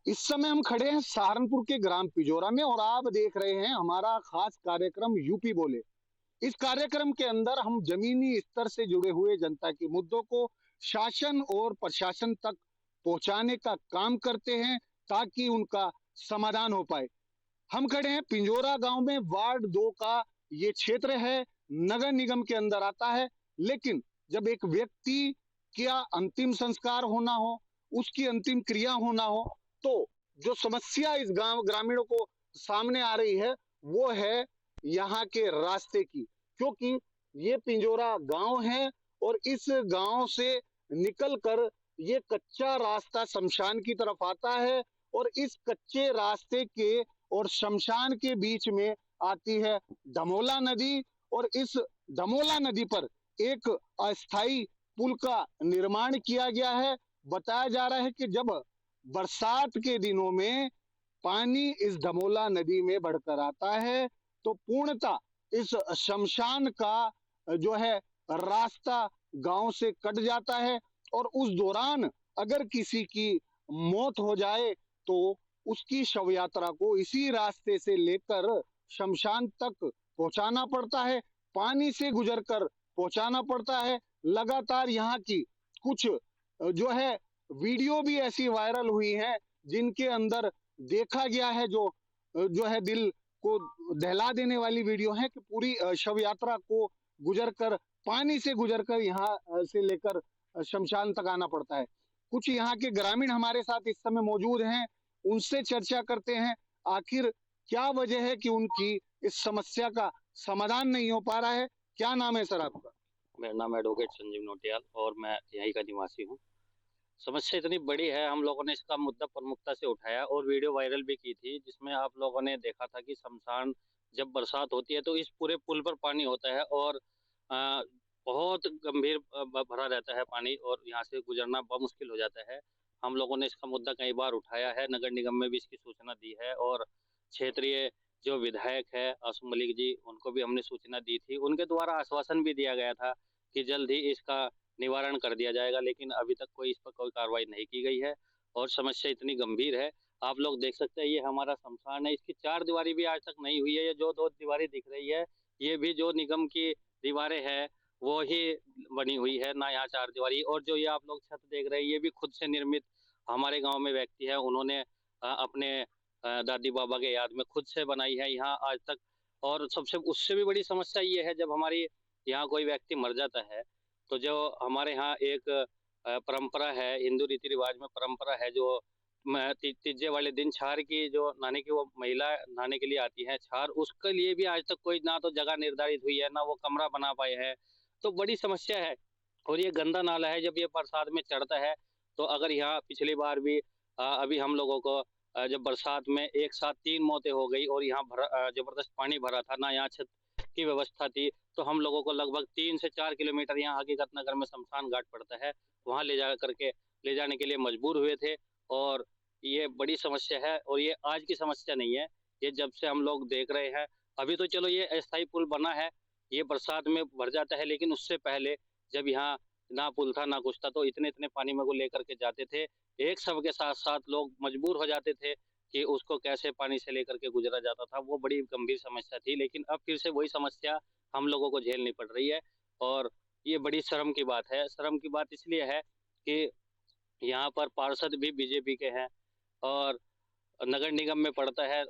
इस समय हम खड़े हैं सहारनपुर के ग्राम पिजोरा में और आप देख रहे हैं हमारा खास कार्यक्रम यूपी बोले। इस कार्यक्रम के अंदर हम जमीनी स्तर से जुड़े हुए जनता के मुद्दों को शासन और प्रशासन तक पहुंचाने का काम करते हैं ताकि उनका समाधान हो पाए। हम खड़े हैं पिंजोरा गांव में, वार्ड 2 का ये क्षेत्र है, नगर निगम के अंदर आता है। लेकिन जब एक व्यक्ति का अंतिम संस्कार होना हो, उसकी अंतिम क्रिया होना हो, तो जो समस्या इस गांव ग्रामीणों को सामने आ रही है, वो है यहाँ के रास्ते की। क्योंकि ये पिंजोरा गांव है और इस गांव से निकल कर ये कच्चा रास्ता शमशान की तरफ आता है और इस कच्चे रास्ते के और शमशान के बीच में आती है धमोला नदी और इस धमोला नदी पर एक अस्थाई पुल का निर्माण किया गया है। बताया जा रहा है कि जब बरसात के दिनों में पानी इस धमोला नदी में बढ़कर आता है तो पूर्णतः इस शमशान का जो है रास्ता गांव से कट जाता है और उस दौरान अगर किसी की मौत हो जाए तो उसकी शव यात्रा को इसी रास्ते से लेकर शमशान तक पहुंचाना पड़ता है, पानी से गुजरकर पहुंचाना पड़ता है। लगातार यहाँ की कुछ जो है वीडियो भी ऐसी वायरल हुई है जिनके अंदर देखा गया है, जो है दिल को दहला देने वाली वीडियो है कि पूरी शव यात्रा को गुजर कर, पानी से गुजर कर यहाँ से लेकर शमशान तक आना पड़ता है। कुछ यहाँ के ग्रामीण हमारे साथ इस समय मौजूद हैं, उनसे चर्चा करते हैं आखिर क्या वजह है कि उनकी इस समस्या का समाधान नहीं हो पा रहा है। क्या नाम है सर आपका? मेरा नाम एडवोकेट संजीव नोटियाल और मैं यहीं का निवासी हूँ। समस्या इतनी बड़ी है, हम लोगों ने इसका मुद्दा प्रमुखता से उठाया और वीडियो वायरल भी की थी, जिसमें आप लोगों ने देखा था कि शमशान जब बरसात होती है तो इस पूरे पुल पर पानी होता है और अ, बहुत गंभीर भरा रहता है पानी और यहाँ से गुजरना बहुत मुश्किल हो जाता है। हम लोगों ने इसका मुद्दा कई बार उठाया है, नगर निगम में भी इसकी सूचना दी है और क्षेत्रीय जो विधायक है आसू मलिक जी, उनको भी हमने सूचना दी थी। उनके द्वारा आश्वासन भी दिया गया था कि जल्द ही इसका निवारण कर दिया जाएगा, लेकिन अभी तक कोई इस पर कोई कार्रवाई नहीं की गई है और समस्या इतनी गंभीर है। आप लोग देख सकते हैं, ये हमारा शमशान है, इसकी चार दीवारी भी आज तक नहीं हुई है। ये जो दो दीवारी दिख रही है, ये भी जो निगम की दीवारें हैं वो ही बनी हुई है ना, यहाँ चार दीवारी। और जो ये आप लोग छत देख रहे हैं, ये भी खुद से निर्मित हमारे गांव में व्यक्ति है, उन्होंने अपने दादी बाबा के याद में खुद से बनाई है यहाँ आज तक। और सबसे उससे भी बड़ी समस्या ये है, जब हमारी यहाँ कोई व्यक्ति मर जाता है तो जो हमारे यहाँ एक परंपरा है, हिंदू रीति रिवाज में परंपरा है, जो तीजे वाले दिन छार की जो नहाने की वो महिला नहाने के लिए आती है छार, उसके लिए भी आज तक कोई ना तो जगह निर्धारित हुई है ना वो कमरा बना पाए हैं। तो बड़ी समस्या है। और ये गंदा नाला है, जब ये बरसात में चढ़ता है तो अगर यहाँ पिछली बार भी अभी हम लोगों को जब बरसात में एक साथ तीन मौतें हो गई और यहाँ जबरदस्त पानी भरा था ना, यहाँ छत की व्यवस्था थी, तो हम लोगों को लगभग 3 से 4 किलोमीटर यहाँ हकीकत नगर में शमशान घाट पड़ता है, वहां ले जाने के लिए मजबूर हुए थे। और ये बड़ी समस्या है और ये आज की समस्या नहीं है, ये जब से हम लोग देख रहे हैं। अभी तो चलो ये अस्थायी पुल बना है, ये बरसात में भर जाता है, लेकिन उससे पहले जब यहाँ ना पुल था ना कुछ था तो इतने इतने पानी में वो लेकर के जाते थे, एक सब के साथ साथ लोग मजबूर हो जाते थे कि उसको कैसे पानी से लेकर के गुजरा जाता था। वो बड़ी गंभीर समस्या थी, लेकिन अब फिर से वही समस्या हम लोगों को झेलनी पड़ रही है। और ये बड़ी शर्म की बात है। शर्म की बात इसलिए है कि यहाँ पर पार्षद भी बीजेपी के हैं और नगर निगम में पड़ता है,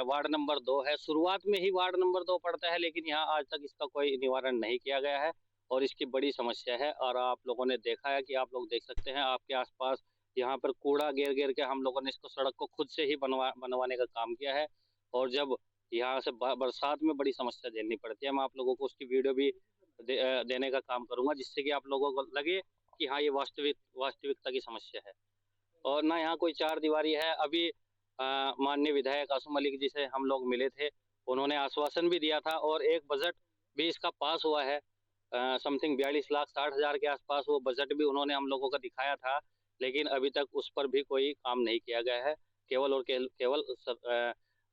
वार्ड नंबर 2 है, शुरुआत में ही वार्ड नंबर 2 पड़ता है, लेकिन यहाँ आज तक इसका कोई निवारण नहीं किया गया है और इसकी बड़ी समस्या है। और आप लोगों ने देखा है कि आप लोग देख सकते हैं आपके आसपास यहाँ पर कूड़ा घेर घेर के हम लोगों ने इसको सड़क को खुद से ही बनवाने का काम किया है। और जब यहाँ से बरसात में बड़ी समस्या झेलनी पड़ती है, मैं आप लोगों को उसकी वीडियो भी देने का काम करूंगा, जिससे कि आप लोगों को लगे कि हाँ, ये वास्तविकता की समस्या है। और ना यहाँ कोई चार दीवारी है। अभी माननीय विधायक आसू मलिक जी से हम लोग मिले थे, उन्होंने आश्वासन भी दिया था और एक बजट भी इसका पास हुआ है, समथिंग 42,60,000 के आसपास वो बजट भी उन्होंने हम लोगों को दिखाया था, लेकिन अभी तक उस पर भी कोई काम नहीं किया गया है। केवल और केवल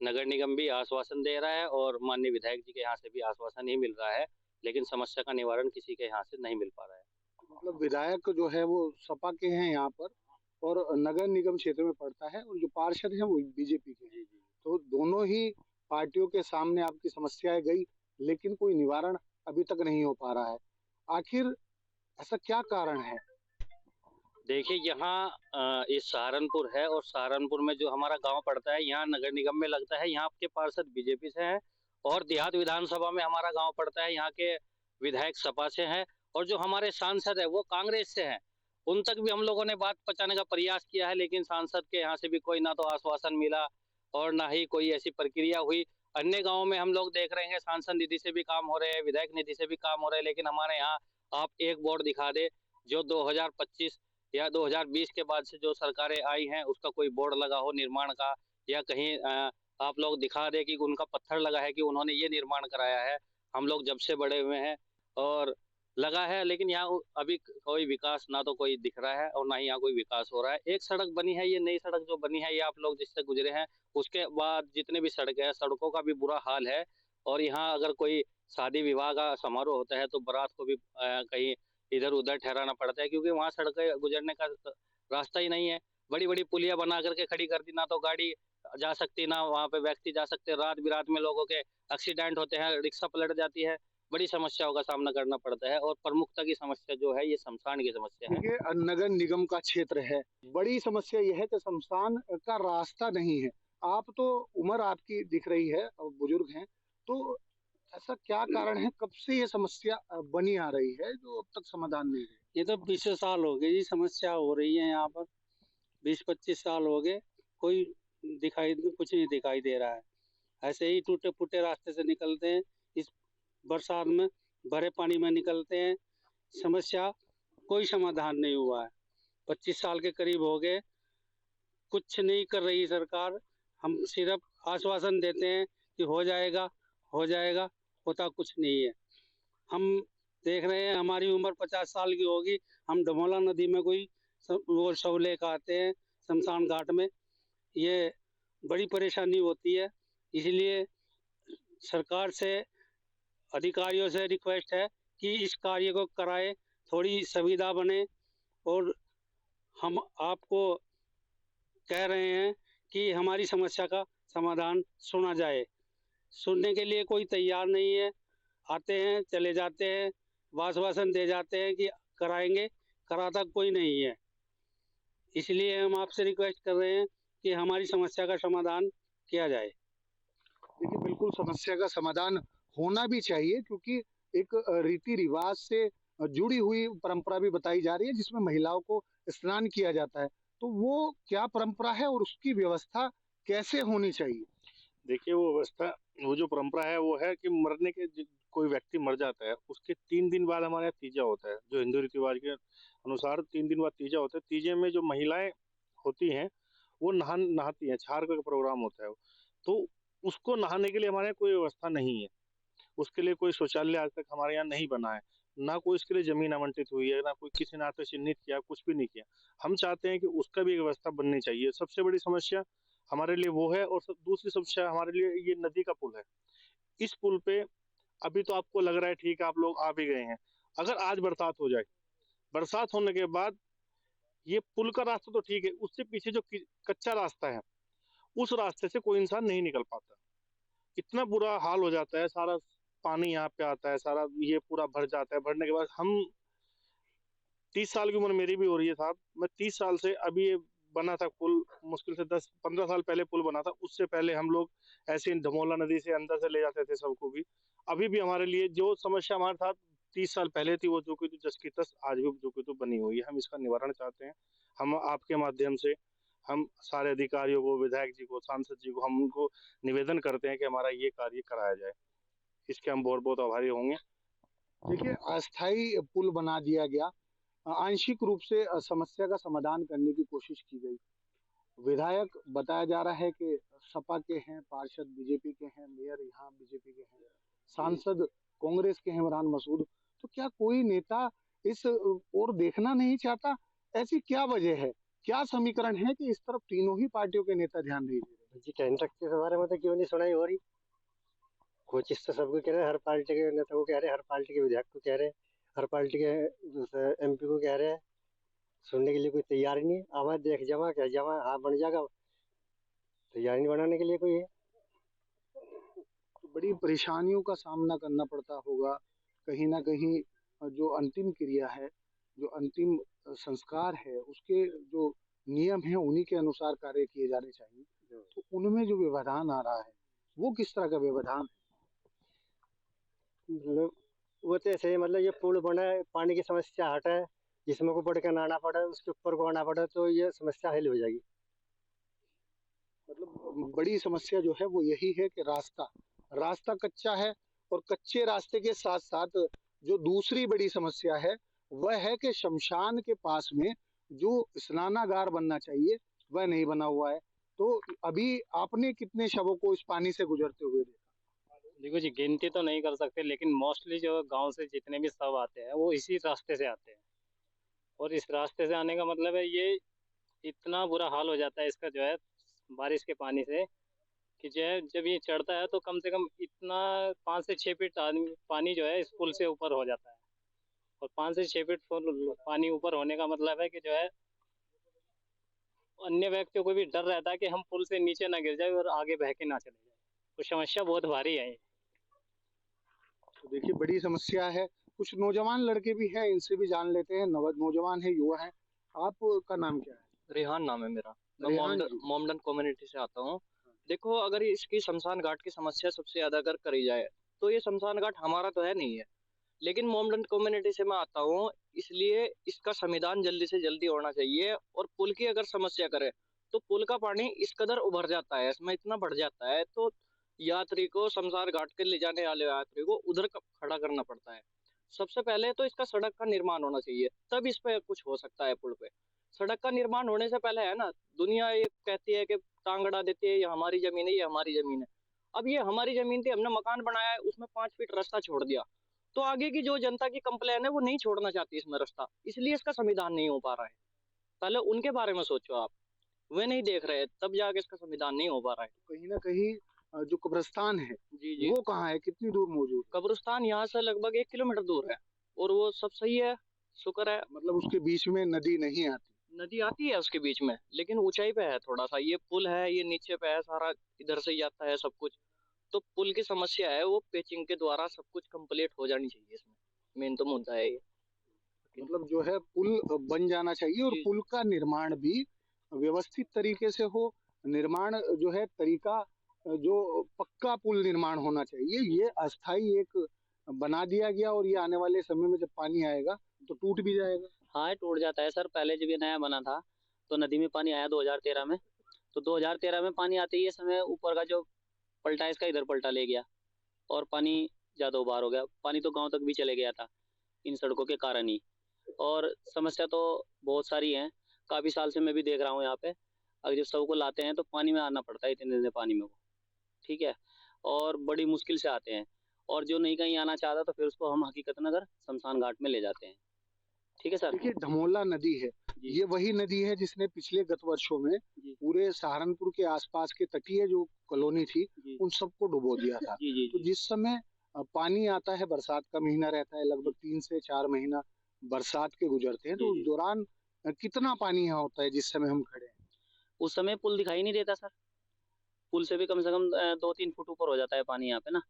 नगर निगम भी आश्वासन दे रहा है और माननीय विधायक जी के यहाँ से भी आश्वासन ही मिल रहा है, लेकिन समस्या का निवारण किसी के यहाँ से नहीं मिल पा रहा है। मतलब विधायक जो है वो सपा के हैं यहाँ पर? और नगर निगम क्षेत्र में पड़ता है, और जो पार्षद हैं वो बीजेपी के हैं। तो दोनों ही पार्टियों के सामने आपकी समस्याएं गई, लेकिन कोई निवारण अभी तक नहीं हो पा रहा है। आखिर ऐसा क्या कारण है? देखिए यहाँ ये सहारनपुर है, और सहारनपुर में जो हमारा गांव पड़ता है, यहाँ नगर निगम में लगता है, यहाँ के पार्षद बीजेपी से हैं। और देहात विधानसभा में हमारा गांव पड़ता है, यहाँ के विधायक सपा से हैं। और जो हमारे सांसद है वो कांग्रेस से हैं। उन तक भी हम लोगों ने बात पहुंचाने का प्रयास किया है, लेकिन सांसद के यहाँ से भी कोई ना तो आश्वासन मिला और ना ही कोई ऐसी प्रक्रिया हुई। अन्य गाँव में हम लोग देख रहे हैं सांसद निधि से भी काम हो रहे हैं, विधायक निधि से भी काम हो रहे हैं, लेकिन हमारे यहाँ आप एक बोर्ड दिखा दे जो 2025 या 2020 के बाद से जो सरकारें आई हैं उसका कोई बोर्ड लगा हो निर्माण का, या कहीं आप लोग दिखा दे कि उनका पत्थर लगा है कि उन्होंने ये निर्माण कराया है। हम लोग जब से बड़े हुए हैं और लगा है, लेकिन यहाँ अभी कोई विकास ना तो कोई दिख रहा है और ना ही यहाँ कोई विकास हो रहा है। एक सड़क बनी है, ये नई सड़क जो बनी है, ये आप लोग जिससे गुजरे हैं, उसके बाद जितने भी सड़क है, सड़कों का भी बुरा हाल है। और यहाँ अगर कोई शादी विवाह का समारोह होता है तो बारात को भी कहीं इधर उधर ठहराना पड़ता है, क्योंकि वहाँ सड़कें गुजरने का रास्ता ही नहीं है। बड़ी बड़ी पुलिया बना करके खड़ी कर दी, ना तो गाड़ी जा सकती, ना वहाँ पे व्यक्ति जा सकते। रात बिरात में लोगों के एक्सीडेंट होते हैं, रिक्शा पलट जाती है। बड़ी समस्याओं का सामना करना पड़ता है, और प्रमुखता की समस्या जो है ये शमशान की समस्या है। देखिए, नगर निगम का क्षेत्र है। बड़ी समस्या यह है कि शमशान का रास्ता नहीं है। आप तो उम्र आपकी दिख रही है और बुजुर्ग हैं, तो ऐसा क्या कारण है, कब से ये समस्या बनी आ रही है जो अब तक समाधान नहीं है? ये तो 20 साल हो गए जी, समस्या हो रही है यहाँ पर। 20-25 साल हो गए, कोई कुछ नहीं दिखाई दे रहा है। ऐसे ही टूटे फूटे रास्ते से निकलते हैं, इस बरसात में भरे पानी में निकलते हैं। समस्या कोई समाधान नहीं हुआ है। 25 साल के करीब हो गए, कुछ नहीं कर रही सरकार। हम सिर्फ आश्वासन देते हैं कि हो जाएगा, हो जाएगा, होता कुछ नहीं है। हम देख रहे हैं हमारी उम्र 50 साल की होगी, हम डमोला नदी में कोई वो शव लेकर आते हैं शमशान घाट में। ये बड़ी परेशानी होती है। इसलिए सरकार से, अधिकारियों से रिक्वेस्ट है कि इस कार्य को कराए, थोड़ी सुविधा बने। और हम आपको कह रहे हैं कि हमारी समस्या का समाधान सुना जाए। सुनने के लिए कोई तैयार नहीं है। आते हैं चले जाते हैं, आश्वासन दे जाते हैं कि कराएंगे, कराता कोई नहीं है। इसलिए हम आपसे रिक्वेस्ट कर रहे हैं कि हमारी समस्या का समाधान किया जाए। देखिए, बिल्कुल समस्या का समाधान होना भी चाहिए, क्योंकि एक रीति रिवाज से जुड़ी हुई परंपरा भी बताई जा रही है, जिसमें महिलाओं को स्नान किया जाता है। तो वो क्या परंपरा है और उसकी व्यवस्था कैसे होनी चाहिए? देखिए वो व्यवस्था, वो जो परंपरा है वो है कि कोई व्यक्ति मर जाता है, उसके 3 दिन बाद हमारे यहाँ तीजा होता है। जो हिंदू रीति रिवाज के अनुसार 3 दिन बाद तीजा होता है। तीजे में जो महिलाएं होती हैं वो नहाती हैं, छार का प्रोग्राम होता है। तो उसको नहाने के लिए हमारे यहाँ कोई व्यवस्था नहीं है। उसके लिए कोई शौचालय आज तक हमारे यहाँ नहीं बना है, ना कोई इसके लिए जमीन आवंटित हुई है, ना कोई किसी ने आज तक चिन्हित किया, कुछ भी नहीं किया। हम चाहते हैं कि उसका भी एक व्यवस्था बननी चाहिए। सबसे बड़ी समस्या हमारे लिए वो है। और दूसरी समस्या हमारे लिए ये नदी का पुल है। इस पुल पे अभी तो आपको लग रहा है ठीक है, आप लोग आ भी गए हैं। अगर आज बरसात हो जाए, बरसात होने के बाद ये पुल का रास्ता तो ठीक है, उससे पीछे जो कच्चा रास्ता है, उस रास्ते से कोई इंसान नहीं निकल पाता। इतना बुरा हाल हो जाता है। सारा पानी यहाँ पे आता है, सारा ये पूरा भर जाता है। भरने के बाद हम 30 साल की उम्र मेरी भी हो रही है साहब। मैं 30 साल से, अभी ये बना था पुल, मुश्किल से 10-15 साल पहले पुल बना था। उससे पहले हम लोग ऐसे ही धमोला नदी से अंदर से ले जाते थे सबको भी। अभी भी हमारे लिए जो समस्या हमारे साथ 30 साल पहले थी, वो जो कि जस की तस आज भी जो कि तो बनी हुई है। हम इसका निवारण चाहते हैं। हम आपके माध्यम से हम सारे अधिकारियों को, विधायक जी को, सांसद जी को, हम उनको निवेदन करते हैं कि हमारा ये कार्य कराया जाए। इसके हम बहुत बहुत आभारी होंगे। देखिए, अस्थाई पुल बना दिया गया, आंशिक रूप से समस्या का समाधान करने की कोशिश की गई। विधायक बताया जा रहा है कि सपा के हैं, पार्षद बीजेपी के हैं, मेयर यहाँ बीजेपी के हैं, सांसद कांग्रेस के हैं इमरान मसूद। तो क्या कोई नेता इस ओर देखना नहीं चाहता? ऐसी क्या वजह है, क्या समीकरण है कि इस तरफ तीनों ही पार्टियों के नेता ध्यान नहीं दे रहे? जी, टेंट के बारे में तो क्यों नहीं सुनाई हो रही? कोशिश तो सबको कह रहे हैं, हर पार्टी के नेता को कह रहे हैं, हर पार्टी के विधायक को कह रहे हैं, हर पार्टी के एमपी को कह रहे हैं। सुनने के लिए कोई तैयार ही नहीं है। आवाज देख जमा क्या जमा, हाँ बन जाएगा, तैयार नहीं बनाने के लिए कोई है। तो बड़ी परेशानियों का सामना करना पड़ता होगा कहीं ना कहीं। जो अंतिम क्रिया है, जो अंतिम संस्कार है, उसके जो नियम है उन्हीं के अनुसार कार्य किए जाने चाहिए। तो उनमें जो व्यवधान आ रहा है वो किस तरह का व्यवधान है? मतलब वो तो ऐसे ही, मतलब ये पुल बना है, पानी की समस्या हटाए, जिसमें को बढ़ के नहाना पड़े उसके ऊपर को आना पड़े, तो ये समस्या हल हो जाएगी। मतलब बड़ी समस्या जो है वो यही है कि रास्ता रास्ता कच्चा है। और कच्चे रास्ते के साथ साथ जो दूसरी बड़ी समस्या है वह है कि शमशान के पास में जो स्नानागार बनना चाहिए वह नहीं बना हुआ है। तो अभी आपने कितने शवों को इस पानी से गुजरते हुए देखा? देखो जी, गिनती तो नहीं कर सकते, लेकिन मोस्टली जो गांव से जितने भी शव आते हैं वो इसी रास्ते से आते हैं। और इस रास्ते से आने का मतलब है ये इतना बुरा हाल हो जाता है इसका जो है बारिश के पानी से, कि जो है जब ये चढ़ता है तो कम से कम इतना 5 से 6 फीट आदमी पानी जो है इस पुल से ऊपर हो जाता है। और 5 से 6 फीट पानी ऊपर होने का मतलब है कि जो है अन्य व्यक्तियों को भी डर रहता है कि हम पुल से नीचे ना गिर जाए और आगे बह के ना चले जाए। तो समस्या बहुत भारी है ये। तो देखिए बड़ी समस्या है। कुछ नौजवान लड़के भी हैं, इनसे भी जान लेते हैं। नौजवान है, युवा है। आपका नाम क्या है? रेहान नाम है मेरा। मैं रेहान जी। मोमडन कम्युनिटी से आता हूँ। देखो, अगर इसकी शमशान घाट की समस्या सबसे ज्यादा अगर करी जाए तो ये शमशान घाट हमारा तो है नहीं है, लेकिन मोमडन कम्युनिटी से मैं आता हूँ, इसलिए इसका संविधान जल्दी से जल्दी होना चाहिए। और पुल की अगर समस्या करे तो पुल का पानी इस कदर उभर जाता है, इसमें इतना बढ़ जाता है, तो यात्री को शमशान घाट के ले जाने वाले यात्री को उधर खड़ा करना पड़ता है। सबसे पहले तो इसका सड़क का निर्माण होना चाहिए, तब इस पे कुछ हो सकता है पुल पे। सड़क का निर्माण होने से पहले है ना, दुनिया ये कहती है कि टांग अड़ा देती है, ये हमारी जमीन है, ये हमारी जमीन है। अब ये हमारी जमीन थी, हमने मकान बनाया है, उसमें 5 फीट रास्ता छोड़ दिया, तो आगे की जो जनता की कंप्लेन है वो नहीं छोड़ना चाहती इसमें रास्ता, इसलिए इसका संविधान नहीं हो पा रहा है। पहले उनके बारे में सोचो आप, वे नहीं देख रहे, तब जाके इसका संविधान नहीं हो पा रहा है। कहीं ना कहीं जो कब्रिस्तान है जी जी। वो कहाँ है, कितनी दूर मौजूद है? कब्रिस्तान यहाँ से लगभग 1 किलोमीटर दूर है, और वो सब सही है, शुक्र है। मतलब उसके बीच में नदी नहीं आती? नदी आती है उसके बीच में, लेकिन ऊंचाई पे है थोड़ा सा, ये पुल है, ये नीचे पे है सारा, इधर से ही आता है सब कुछ। तो पुल की समस्या है, वो पेचिंग के द्वारा सब कुछ कंप्लीट हो जानी चाहिए इसमें, मेन तो मुद्दा है ये। मतलब जो है पुल बन जाना चाहिए और जी पुल का निर्माण भी व्यवस्थित तरीके से हो। निर्माण जो है तरीका, जो पक्का पुल निर्माण होना चाहिए। ये अस्थाई एक बना दिया गया और ये आने वाले समय में जब पानी आएगा तो टूट भी जाएगा। हाँ, टूट जाता है सर। पहले जब ये नया बना था तो नदी में पानी आया 2013 में। तो 2013 में पानी आते ही ये समय ऊपर का जो पलटा है इसका इधर पलटा ले गया और पानी ज़्यादा उबार हो गया। पानी तो गांव तक भी चले गया था इन सड़कों के कारण ही। और समस्या तो बहुत सारी है, काफ़ी साल से मैं भी देख रहा हूँ यहाँ पे। अगर जब सबको लाते हैं तो पानी में आना पड़ता है, इतने दिन पानी में वो, ठीक है, और बड़ी मुश्किल से आते हैं। और जो नहीं कहीं आना चाहता तो फिर उसको हम हकीकत नगर शमशान घाट में ले जाते हैं। ठीक है सर। देखिए धमोला नदी है, जी ये वही नदी है जिसने पिछले गत वर्षों में जी पूरे सहारनपुर के आसपास के तटीय जो कॉलोनी थी जी उन सबको डुबो दिया था। जी जी तो जी। जिस समय पानी आता है, बरसात का महीना रहता है, लगभग 3 से 4 महीना बरसात के गुजरते हैं, जी तो उस जी। दौरान कितना पानी यहाँ होता है जिस समय हम खड़े हैं? उस समय पुल दिखाई नहीं देता सर। पुल से भी कम से कम 2-3 फुट ऊपर हो जाता है पानी यहाँ पे ना।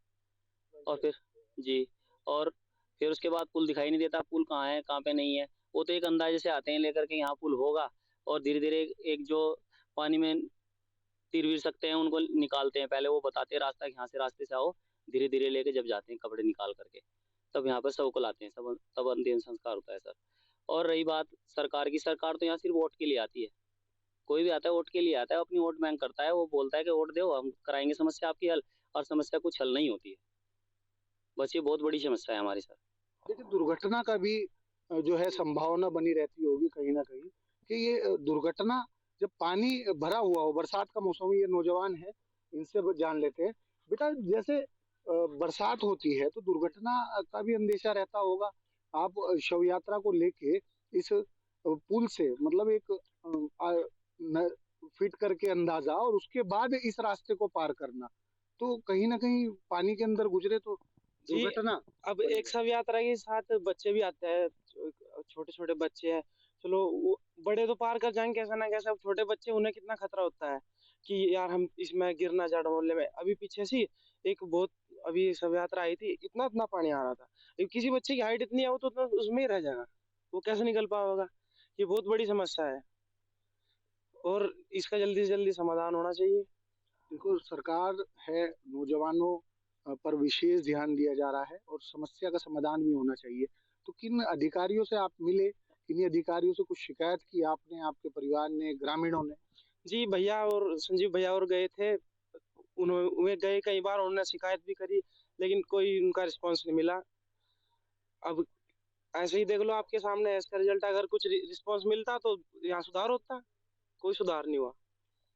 और फिर जी, और फिर उसके बाद पुल दिखाई नहीं देता, पुल कहाँ है कहाँ पे नहीं है। वो तो एक अंदाजे से आते हैं लेकर के यहाँ पुल होगा, और धीरे धीरे एक जो पानी में तीर वीर सकते हैं उनको निकालते हैं। पहले वो बताते हैं रास्ता कि यहाँ से रास्ते से आओ, धीरे धीरे लेके जब जाते हैं कपड़े निकाल करके, तब यहाँ पर सबको लाते हैं, सब तब अंतिम संस्कार होता है सर। और रही बात सरकार की, सरकार तो यहाँ सिर्फ वोट के लिए आती है। कोई भी आता है वोट के लिए आता है, अपनी वोट बैंक करता है, वो बोलता है कि वोट दो हम कराएंगे समस्या आपकी हल, और समस्या कुछ हल नहीं होती है। बस ये बहुत बड़ी समस्या है हमारी सर। देखिए दुर्घटना का भी जो है संभावना बनी रहती होगी कहीं ना कहीं कि ये दुर्घटना जब पानी भरा हुआ हो, बरसात का मौसम, ये नौजवान है इनसे जान लेते हैं। बेटा जैसे बरसात होती है तो दुर्घटना का भी अंदेशा रहता होगा। आप शव यात्रा को लेके इस पुल से मतलब एक फिट करके अंदाजा और उसके बाद इस रास्ते को पार करना, तो कहीं ना कहीं पानी के अंदर गुजरे तो जी, दुर्घटना अब बड़ी एक शव यात्रा के साथ बच्चे भी आते हैं, छोटे छोटे बच्चे हैं, चलो बड़े तो पार कर जाएंगे कैसा ना कैसा, अब छोटे बच्चे उन्हें कितना खतरा होता है कि यार हम इसमें गिर ना जाए मोहल्ले में। अभी पीछे सी एक बहुत अभी शव यात्रा आई थी, इतना इतना पानी आ रहा था, किसी बच्चे की हाइट इतनी है वो तो उसमें ही रह जाएगा, वो कैसे निकल पाएगा। ये बहुत बड़ी समस्या है और इसका जल्दी से जल्दी समाधान होना चाहिए। देखो, सरकार है, नौजवानों पर विशेष ध्यान दिया जा रहा है और समस्या का समाधान भी होना चाहिए। तो किन अधिकारियों से आप मिले, किन अधिकारियों से कुछ शिकायत की आपने, आपके परिवार ने, ग्रामीणों ने? जी भैया और संजीव भैया और गए थे, उन्होंने गए कई बार, उन्होंने शिकायत भी करी लेकिन कोई उनका रिस्पांस नहीं मिला। अब ऐसे ही देख लो आपके सामने इसका रिजल्ट, अगर कुछ रिस्पांस मिलता तो यहाँ सुधार होता, कोई सुधार नहीं हुआ।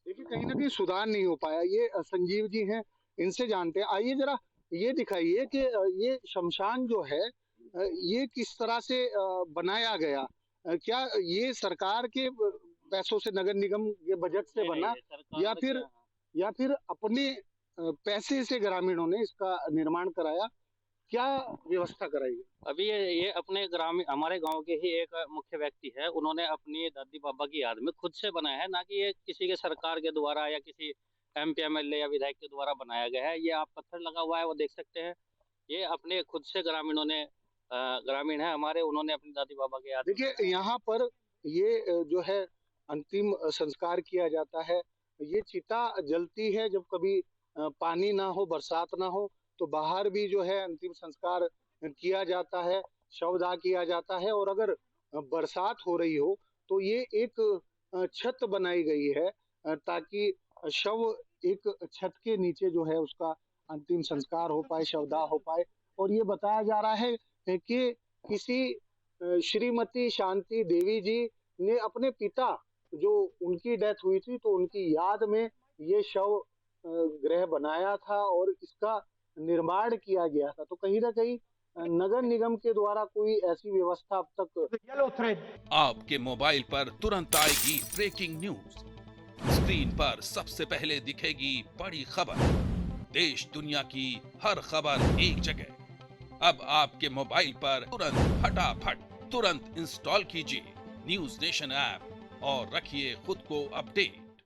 देखिए, कहीं ना कहीं सुधार नहीं हो पाया। ये संजीव जी हैं, इनसे जानते हैं। आइए जरा ये दिखाइए कि ये शमशान जो है ये किस तरह से बनाया गया? क्या ये सरकार के पैसों से, नगर निगम के बजट से बना, या फिर अपने पैसे से ग्रामीणों ने इसका निर्माण कराया? क्या व्यवस्था कराई? अभी ये अपने ग्रामीण, हमारे गांव के ही एक मुख्य व्यक्ति है, उन्होंने अपनी दादी बाबा की याद में खुद से बनाया है, ना कि ये किसी के सरकार के द्वारा या किसी MP MLA या विधायक के द्वारा बनाया गया है। ये आप पत्थर लगा हुआ है वो देख सकते हैं, ये अपने खुद से ग्रामीणों ने, ग्रामीण है हमारे, उन्होंने अपनी दादी बाबा की याद। देखिए, यहाँ पर ये जो है अंतिम संस्कार किया जाता है। ये चिता जलती है जब कभी पानी ना हो, बरसात ना हो, तो बाहर भी जो है अंतिम संस्कार किया जाता है, शवदाह किया जाता है। और अगर बरसात हो रही हो तो ये एक छत बनाई गई है ताकि शव एक छत के नीचे जो है उसका अंतिम संस्कार हो पाए, शवदाह हो पाए। और ये बताया जा रहा है कि किसी श्रीमती शांति देवी जी ने अपने पिता, जो उनकी डेथ हुई थी, तो उनकी याद में ये शव गृह बनाया था और इसका निर्माण किया गया था। तो कहीं ना कहीं नगर निगम के द्वारा कोई ऐसी व्यवस्था अब तक। आपके मोबाइल पर तुरंत आएगी ब्रेकिंग न्यूज, स्क्रीन पर सबसे पहले दिखेगी बड़ी खबर, देश दुनिया की हर खबर एक जगह। अब आपके मोबाइल पर तुरंत इंस्टॉल कीजिए न्यूज नेशन ऐप और रखिए खुद को अपडेट।